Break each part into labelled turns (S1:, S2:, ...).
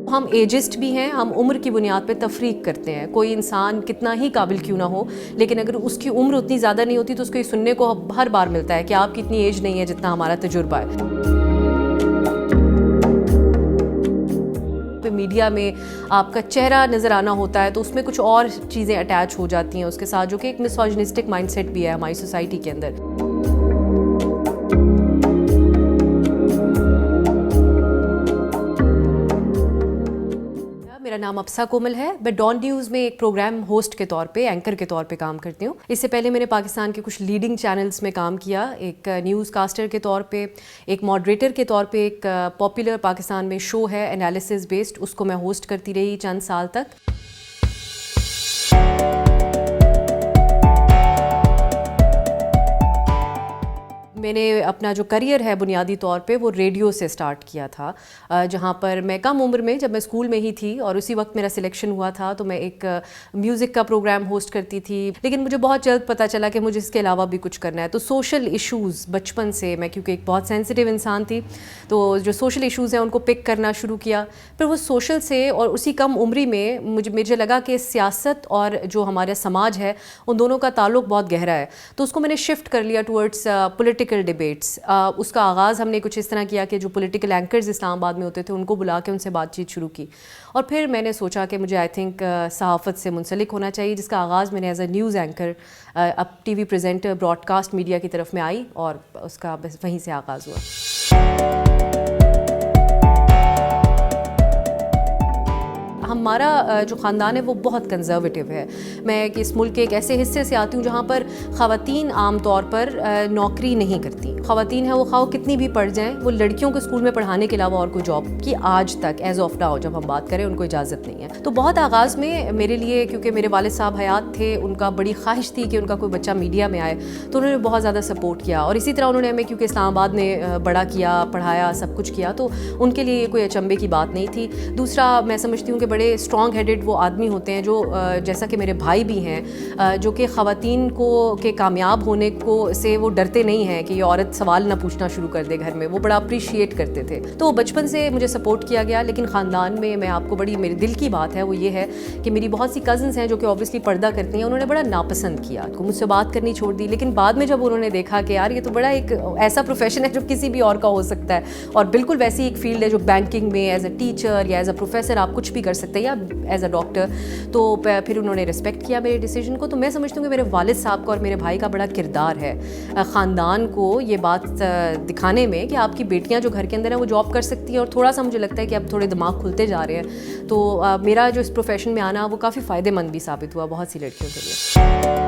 S1: ہم ایجسٹ بھی ہیں, ہم عمر کی بنیاد پہ تفریق کرتے ہیں. کوئی انسان کتنا ہی قابل کیوں نہ ہو, لیکن اگر اس کی عمر اتنی زیادہ نہیں ہوتی تو اس کو یہ سننے کو ہر بار ملتا ہے کہ آپ کی اتنی ایج نہیں ہے جتنا ہمارا تجربہ ہے. میڈیا میں آپ کا چہرہ نظر آنا ہوتا ہے تو اس میں کچھ اور چیزیں اٹیچ ہو جاتی ہیں اس کے ساتھ, جو کہ ایک مسوجنسٹک مائنڈ سیٹ بھی ہے ہماری سوسائٹی کے اندر. میرا نام ابسا کومل ہے. میں ڈان نیوز میں ایک پروگرام ہوسٹ کے طور پہ, اینکر کے طور پہ کام کرتی ہوں. اس سے پہلے میں نے پاکستان کے کچھ لیڈنگ چینلز میں کام کیا, ایک نیوز کاسٹر کے طور پہ, ایک ماڈریٹر کے طور پہ. ایک پاپولر پاکستان میں شو ہے انالیسس بیسڈ, اس کو میں ہوسٹ کرتی رہی چند سال تک. میں نے اپنا جو کریئر ہے بنیادی طور پہ وہ ریڈیو سے سٹارٹ کیا تھا, جہاں پر میں کم عمر میں, جب میں اسکول میں ہی تھی اور اسی وقت میرا سلیکشن ہوا تھا, تو میں ایک میوزک کا پروگرام ہوسٹ کرتی تھی. لیکن مجھے بہت جلد پتہ چلا کہ مجھے اس کے علاوہ بھی کچھ کرنا ہے. تو سوشل ایشوز بچپن سے میں, کیونکہ ایک بہت سینسٹیو انسان تھی, تو جو سوشل ایشوز ہیں ان کو پک کرنا شروع کیا. پھر وہ سوشل سے اور اسی کم عمری میں مجھے لگا کہ سیاست اور جو ہمارا سماج ہے ان دونوں کا تعلق بہت گہرا ہے. تو اس کو میں نے شفٹ کر لیا ٹورڈس پولیٹیکل ڈیبیٹس. اس کا آغاز ہم نے کچھ اس طرح کیا کہ جو پولیٹیکل اینکرز اسلام آباد میں ہوتے تھے ان کو بلا کے ان سے بات چیت شروع کی. اور پھر میں نے سوچا کہ مجھے آئی تھنک صحافت سے منسلک ہونا چاہیے, جس کا آغاز میں نے ایز اے نیوز اینکر اب TV presenter broadcast media کی طرف میں آئی, اور اس کا بس وہیں سے آغاز ہوا. ہمارا جو خاندان ہے وہ بہت کنزرویٹو ہے. میں اس ملک کے ایک ایسے حصے سے آتی ہوں جہاں پر خواتین عام طور پر نوکری نہیں کرتی. خواتین ہیں وہ خواہ کتنی بھی پڑھ جائیں, وہ لڑکیوں کو اسکول میں پڑھانے کے علاوہ اور کوئی جاب کی آج تک ایز آف ناؤ جب ہم بات کریں ان کو اجازت نہیں ہے. تو بہت آغاز میں میرے لیے, کیونکہ میرے والد صاحب حیات تھے, ان کا بڑی خواہش تھی کہ ان کا کوئی بچہ میڈیا میں آئے, تو انہوں نے بہت زیادہ سپورٹ کیا. اور اسی طرح انہوں نے ہمیں, کیونکہ اسلام آباد میں بڑا کیا, پڑھایا, سب کچھ کیا, تو ان کے لیے یہ کوئی اچنبے کی بات نہیں تھی. دوسرا میں سمجھتی ہوں کہ بڑے اسٹرانگ ہیڈڈ وہ آدمی ہوتے ہیں جو, جیسا کہ میرے بھائی بھی ہیں, جو کہ خواتین کو کے کامیاب ہونے کو سے وہ ڈرتے نہیں ہیں کہ یہ عورت سوال نہ پوچھنا شروع کر دے گھر میں. وہ بڑا اپریشیٹ کرتے تھے. تو بچپن سے مجھے سپورٹ کیا گیا. لیکن خاندان میں آپ کو بڑی میرے دل کی بات ہے وہ یہ ہے کہ میری بہت سی کزنس ہیں جو کہ اوبویسلی پردہ کرتی ہیں, انہوں نے بڑا ناپسند کیا, مجھ سے بات کرنی چھوڑ دی. لیکن بعد میں جب انہوں نے دیکھا کہ یار یہ تو بڑا ایک ایسا پروفیشن ہے جو کسی بھی اور کا ہو سکتا ہے, اور بالکل ویسی ایک فیلڈ ہے جو بینکنگ میں ایز اے ٹیچر یا ایز اے پروفیسر آپ کچھ بھی کر سکتے ہیں, یا ایز اے ڈاکٹر, تو پھر انہوں نے ریسپیکٹ کیا میرے ڈیسیجن کو. تو میں سمجھتی ہوں کہ میرے والد صاحب کا اور میرے بھائی کا بڑا کردار ہے خاندان کو یہ بات دکھانے میں کہ آپ کی بیٹیاں جو گھر کے اندر ہیں وہ جاب کر سکتی ہیں. اور تھوڑا سا مجھے لگتا ہے کہ اب تھوڑے دماغ کھلتے جا رہے ہیں. تو میرا جو اس پروفیشن میں آنا وہ کافی فائدے مند بھی ثابت ہوا بہت سی لڑکیوں کے لیے.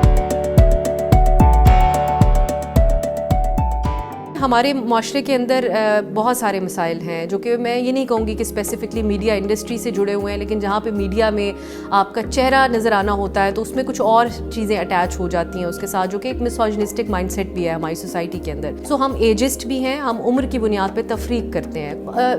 S1: ہمارے معاشرے کے اندر بہت سارے مسائل ہیں جو کہ میں یہ نہیں کہوں گی کہ اسپیسیفکلی میڈیا انڈسٹری سے جڑے ہوئے ہیں, لیکن جہاں پہ میڈیا میں آپ کا چہرہ نظر آنا ہوتا ہے تو اس میں کچھ اور چیزیں اٹیچ ہو جاتی ہیں اس کے ساتھ, جو کہ ایک مسوجنسٹک مائنڈ سیٹ بھی ہے ہماری سوسائٹی کے اندر. سو ہم ایجسٹ بھی ہیں, ہم عمر کی بنیاد پہ تفریق کرتے ہیں.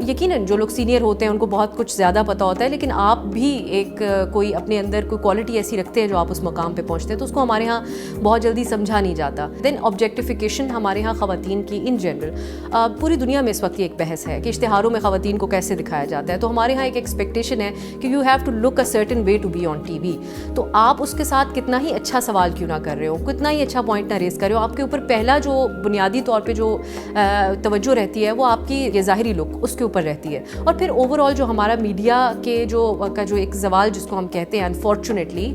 S1: یقیناً جو لوگ سینئر ہوتے ہیں ان کو بہت کچھ زیادہ پتہ ہوتا ہے, لیکن آپ بھی ایک کوئی اپنے اندر کوئی کوالٹی ایسی رکھتے ہیں جو آپ اس مقام پہ پہنچتے ہیں, تو اس کو ہمارے ہاں بہت جلدی سمجھا نہیں جاتا. دین آبجیکٹیفیکیشن ہمارے ہاں خواتین کی ان جنرل پوری دنیا میں اس وقت یہ ایک بحث ہے کہ اشتہاروں میں خواتین کو کیسے دکھایا جاتا ہے. تو ہمارے ہاں ایک ایکسپیکٹیشن ہے کہ you have to look a certain way to be on TV. تو آپ اس کے ساتھ کتنا ہی اچھا سوال کیوں نہ کر رہے ہو, کتنا ہی اچھا پوائنٹ نہ ریز کر رہے ہو, آپ کے اوپر پہلا جو بنیادی طور پہ جو توجہ رہتی ہے وہ آپ کی یہ ظاہری لک اس کے اوپر رہتی ہے. اور پھر اوور آل جو ہمارا میڈیا کے جو ایک زوال جس کو ہم کہتے ہیں انفارچونیٹلی,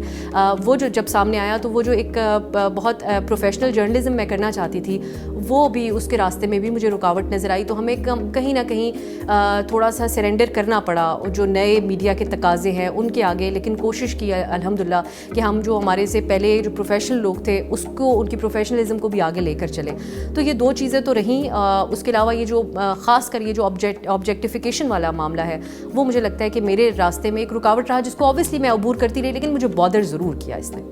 S1: وہ جو جب سامنے آیا تو وہ جو ایک بہت پروفیشنل جرنلزم میں کرنا چاہتی تھی وہ بھی اس کے راستے میں بھی مجھے رکاوٹ نظر آئی. تو ہمیں کہیں نہ کہیں تھوڑا سا سرنڈر کرنا پڑا جو نئے میڈیا کے تقاضے ہیں ان کے آگے. لیکن کوشش کی الحمدللہ کہ ہم جو ہمارے سے پہلے جو پروفیشنل لوگ تھے اس کو, ان کی پروفیشنلزم کو بھی آگے لے کر چلیں. تو یہ دو چیزیں تو رہیں. اس کے علاوہ یہ جو خاص کر یہ جو آبجیکٹیفیکیشن والا معاملہ ہے وہ مجھے لگتا ہے کہ میرے راستے میں ایک رکاوٹ رہا, جس کو اوبویسلی میں عبور کرتی رہی, لیکن مجھے بادر ضرور کیا اس نے.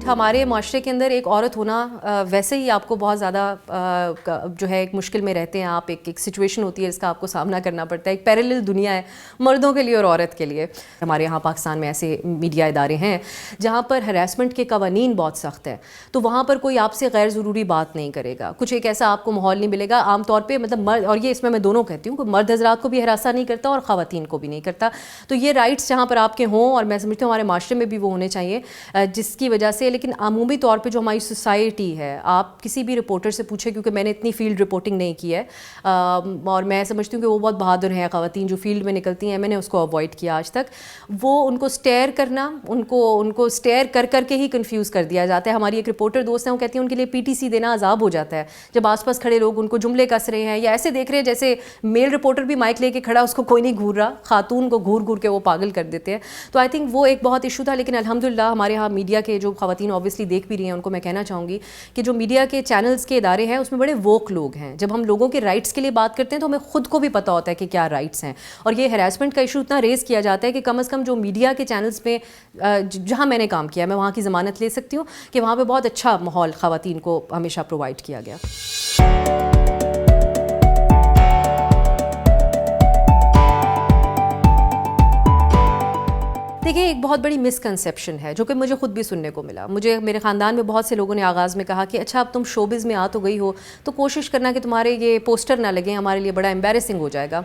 S1: ہمارے معاشرے کے اندر ایک عورت ہونا ویسے ہی آپ کو بہت زیادہ جو ہے ایک مشکل میں رہتے ہیں آپ, ایک سچویشن ہوتی ہے جس کا آپ کو سامنا کرنا پڑتا ہے. ایک پیرلل دنیا ہے مردوں کے لیے اور عورت کے لیے. ہمارے یہاں پاکستان میں ایسے میڈیا ادارے ہیں جہاں پر ہراسمنٹ کے قوانین بہت سخت ہیں, تو وہاں پر کوئی آپ سے غیر ضروری بات نہیں کرے گا, کچھ ایک ایسا آپ کو ماحول نہیں ملے گا عام طور پہ, مطلب مرد, اور یہ اس میں دونوں کہتی ہوں کہ مرد حضرات کو بھی ہراساں نہیں کرتا اور خواتین کو بھی نہیں کرتا. تو یہ رائٹس جہاں پر آپ کے ہوں, اور میں سمجھتی ہوں ہمارے معاشرے میں بھی وہ ہونے چاہیے, جس کی وجہ سے. لیکن عمومی طور پہ جو ہماری سوسائٹی ہے, آپ کسی بھی رپورٹر سے پوچھیں, کیونکہ میں نے اتنی فیلڈ رپورٹنگ نہیں کی ہے, اور میں سمجھتی ہوں کہ وہ بہت بہادر ہیں خواتین جو فیلڈ میں نکلتی ہیں, میں نے اس کو اوائڈ کیا آج تک. وہ ان کو سٹیئر کرنا, ان کو سٹیئر کر کے ہی کنفیوز کر دیا جاتا ہے. ہماری ایک رپورٹر دوست ہیں, وہ کہتی ہیں ان کے لیے پی ٹی سی دینا عذاب ہو جاتا ہے جب آس پاس کھڑے لوگ ان کو جملے کس رہے ہیں یا ایسے دیکھ رہے ہیں جیسے میل رپورٹر بھی مائک لے کے کھڑا, اس کو کوئی نہیں گھور رہا, خاتون کو گھور کے وہ پاگل کر دیتے ہیں. تو آئی تھنک وہ ایک بہت ایشو تھا. لیکن الحمدللہ ہمارے یہاں میڈیا کے جو خواتین اوبیسلی دیکھ بھی رہی ہیں, ان کو میں کہنا چاہوں گی کہ جو میڈیا کے چینلز کے ادارے ہیں اس میں بڑے ووک لوگ ہیں. جب ہم لوگوں کے رائٹس کے لیے بات کرتے ہیں تو ہمیں خود کو بھی پتہ ہوتا ہے کہ کیا رائٹس ہیں, اور یہ ہراسمنٹ کا ایشو اتنا ریز کیا جاتا ہے کہ کم از کم جو میڈیا کے چینلز پہ جہاں میں نے کام کیا, میں وہاں کی ضمانت لے سکتی ہوں کہ وہاں پہ بہت اچھا ماحول خواتین کو ہمیشہ پرووائڈ کیا گیا. دیکھیے, ایک بہت بڑی مسکنسیپشن ہے جو کہ مجھے خود بھی سننے کو ملا. مجھے میرے خاندان میں بہت سے لوگوں نے آغاز میں کہا کہ اچھا اب تم شوبز میں آ تو گئی ہو تو کوشش کرنا کہ تمہارے یہ پوسٹر نہ لگیں, ہمارے لیے بڑا امبیرسنگ ہو جائے گا.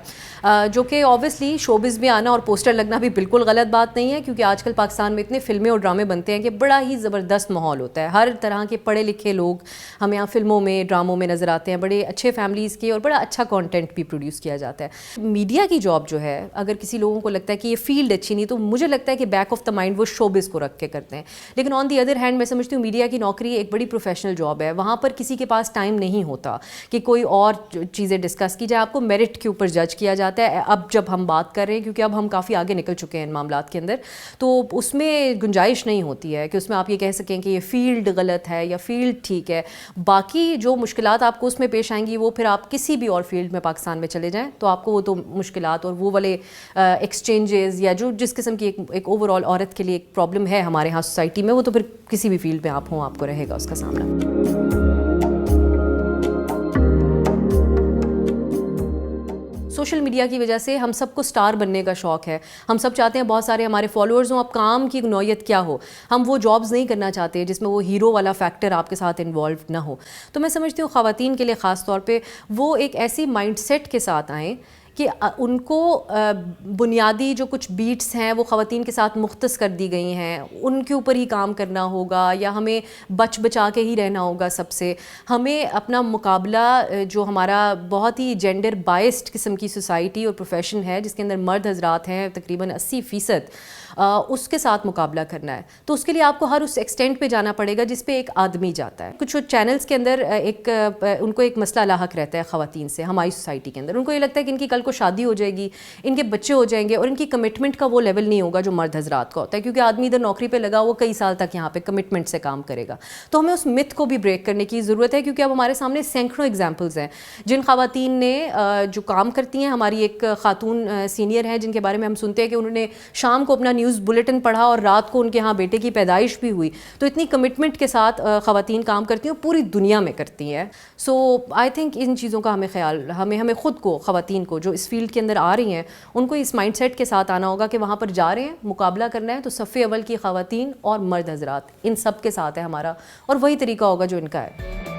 S1: جو کہ اوبیسلی شوبز میں آنا اور پوسٹر لگنا بھی بالکل غلط بات نہیں ہے, کیونکہ آج کل پاکستان میں اتنے فلمیں اور ڈرامے بنتے ہیں کہ بڑا ہی زبردست ماحول ہوتا ہے. ہر طرح کے پڑھے لکھے لوگ ہمیں یہاں فلموں میں ڈراموں میں نظر آتے ہیں, بڑے اچھے فیملیز کے, اور بڑا اچھا کانٹینٹ بھی پروڈیوس کیا جاتا ہے. میڈیا کی جاب جو ہے, اگر کسی لوگوں کو لگتا ہے کہ یہ فیلڈ اچھی نہیں, تو مجھے لگتا ہے کہ بیک آف دا مائنڈ وہ شوبز کو رکھ کے کرتے ہیں. لیکن آن دی ادر ہینڈ میں سمجھتی ہوں میڈیا کی نوکری ایک بڑی پروفیشنل جاب ہے. وہاں پر کسی کے پاس ٹائم نہیں ہوتا کہ کوئی اور چیزیں ڈسکس کی جائے, آپ کو میرٹ کے اوپر جج کیا جاتا ہے. اب جب ہم بات کر رہے ہیں, کیونکہ اب ہم کافی آگے نکل چکے ہیں ان معاملات کے اندر, تو اس میں گنجائش نہیں ہوتی ہے کہ اس میں آپ یہ کہہ سکیں کہ یہ فیلڈ غلط ہے یا فیلڈ ٹھیک ہے. باقی جو مشکلات آپ کو اس میں پیش آئیں گی, وہ پھر آپ کسی بھی اور فیلڈ میں پاکستان میں چلے جائیں تو آپ کو وہ تو مشکلات اور وہ والے ایکسچینجز یا جو جس قسم کی ایک اوور آل عورت کے لیے ایک پرابلم ہے ہمارے ہاں سوسائٹی میں, وہ تو پھر کسی بھی فیلڈ میں آپ ہوں آپ کو رہے گا اس کا سامنا. سوشل میڈیا کی وجہ سے ہم سب کو سٹار بننے کا شوق ہے. ہم سب چاہتے ہیں بہت سارے ہمارے فالوورز ہوں. اب کام کی نوعیت کیا ہو, ہم وہ جابز نہیں کرنا چاہتے جس میں وہ ہیرو والا فیکٹر آپ کے ساتھ انوالو نہ ہو. تو میں سمجھتی ہوں خواتین کے لیے خاص طور پہ وہ ایک ایسی مائنڈ سیٹ کے ساتھ آئیں کہ ان کو بنیادی جو کچھ بیٹس ہیں وہ خواتین کے ساتھ مختص کر دی گئی ہیں, ان کے اوپر ہی کام کرنا ہوگا, یا ہمیں بچا کے ہی رہنا ہوگا سب سے. ہمیں اپنا مقابلہ جو ہمارا بہت ہی جینڈر بائسڈ قسم کی سوسائٹی اور پروفیشن ہے, جس کے اندر مرد حضرات ہیں تقریباً 80%, اس کے ساتھ مقابلہ کرنا ہے. تو اس کے لیے آپ کو ہر اس ایکسٹینٹ پہ جانا پڑے گا جس پہ ایک آدمی جاتا ہے. کچھ چینلز کے اندر ان کو ایک مسئلہ لاحق رہتا ہے خواتین سے ہماری سوسائٹی کے اندر. ان کو یہ لگتا ہے کہ ان کی کل کو شادی ہو جائے گی, ان کے بچے ہو جائیں گے, اور ان کی کمٹمنٹ کا وہ لیول نہیں ہوگا جو مرد حضرات کا ہوتا ہے, کیونکہ آدمی ادھر نوکری پہ لگا وہ کئی سال تک یہاں پہ کمٹمنٹ سے کام کرے گا. تو ہمیں اس متھ کو بھی بریک کرنے کی ضرورت ہے, کیونکہ اب ہمارے سامنے سینکڑوں ایگزامپلز ہیں جن خواتین نے جو کام کرتی ہیں. ہماری ایک خاتون سینئر ہیں جن کے بارے میں ہم سنتے ہیں کہ انہوں نے شام کو اپنا نیوز بلیٹن پڑھا اور رات کو ان کے ہاں بیٹے کی پیدائش بھی ہوئی. تو اتنی کمٹمنٹ کے ساتھ خواتین کام کرتی ہیں, پوری دنیا میں کرتی ہیں. سو آئی تھنک ان چیزوں کا ہمیں خیال, ہمیں خود کو, خواتین کو جو اس فیلڈ کے اندر آ رہی ہیں, ان کو اس مائنڈ سیٹ کے ساتھ آنا ہوگا کہ وہاں پر جا رہے ہیں مقابلہ کرنا ہے تو صف اول کی خواتین اور مرد حضرات ان سب کے ساتھ ہے ہمارا, اور وہی طریقہ ہوگا جو ان کا ہے.